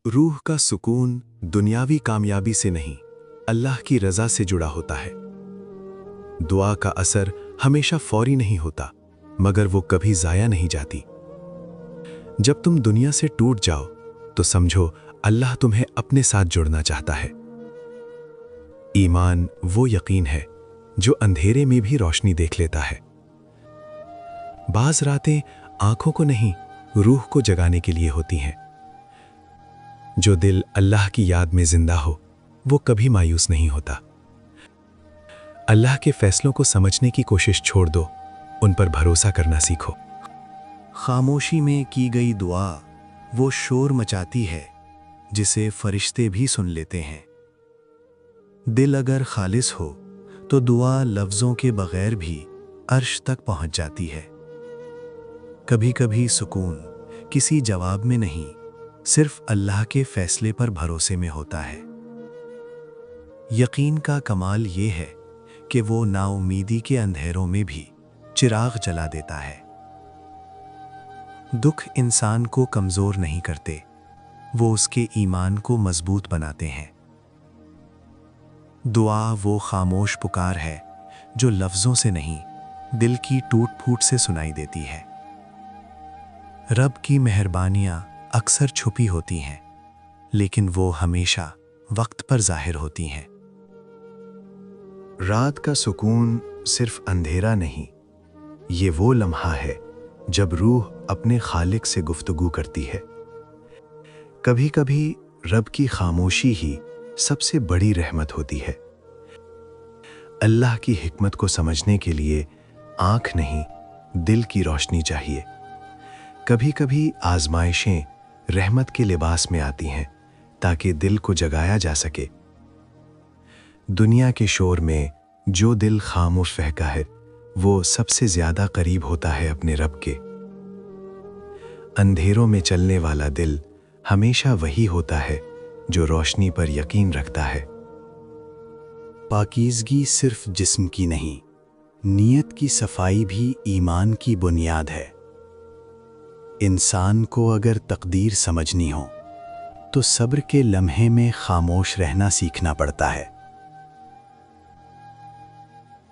रूह का सुकून दुनियावी कामयाबी से नहीं, अल्लाह की रज़ा से जुड़ा होता है। दुआ का असर हमेशा फौरी नहीं होता, मगर वो कभी ज़ाया नहीं जाती। जब तुम दुनिया से टूट जाओ तो समझो अल्लाह तुम्हें अपने साथ जुड़ना चाहता है। ईमान वो यकीन है जो अंधेरे में भी रोशनी देख लेता है। बाज़ रातें आंखों को नहीं, रूह को जगाने के लिए होती हैं। जो दिल अल्लाह की याद में जिंदा हो वो कभी मायूस नहीं होता। अल्लाह के फैसलों को समझने की कोशिश छोड़ दो, उन पर भरोसा करना सीखो। खामोशी में की गई दुआ वो शोर मचाती है जिसे फरिश्ते भी सुन लेते हैं। दिल अगर खालिस हो तो दुआ लफ्ज़ों के बगैर भी अर्श तक पहुंच जाती है। कभी कभी सुकून किसी जवाब में नहीं, सिर्फ अल्लाह के फैसले पर भरोसे में होता है। यकीन का कमाल ये है कि वो नाउमीदी के अंधेरों में भी चिराग जला देता है। दुख इंसान को कमज़ोर नहीं करते, वो उसके ईमान को मजबूत बनाते हैं। दुआ वो खामोश पुकार है जो लफ्ज़ों से नहीं, दिल की टूट फूट से सुनाई देती है। रब की मेहरबानियाँ अक्सर छुपी होती हैं, लेकिन वो हमेशा वक्त पर ज़ाहिर होती हैं। रात का सुकून सिर्फ अंधेरा नहीं, ये वो लम्हा है जब रूह अपने खालिक से गुफ्तगू करती है। कभी कभी रब की खामोशी ही सबसे बड़ी रहमत होती है। अल्लाह की हिकमत को समझने के लिए आंख नहीं, दिल की रोशनी चाहिए। कभी कभी आजमाइशें रहमत के लिबास में आती हैं ताकि दिल को जगाया जा सके। दुनिया के शोर में जो दिल खामोश रहता है वो सबसे ज्यादा करीब होता है अपने रब के। अंधेरों में चलने वाला दिल हमेशा वही होता है जो रोशनी पर यकीन रखता है। पाकीज़गी सिर्फ जिस्म की नहीं, नीयत की सफाई भी ईमान की बुनियाद है। इंसान को अगर तकदीर समझनी हो तो सब्र के लम्हे में खामोश रहना सीखना पड़ता है।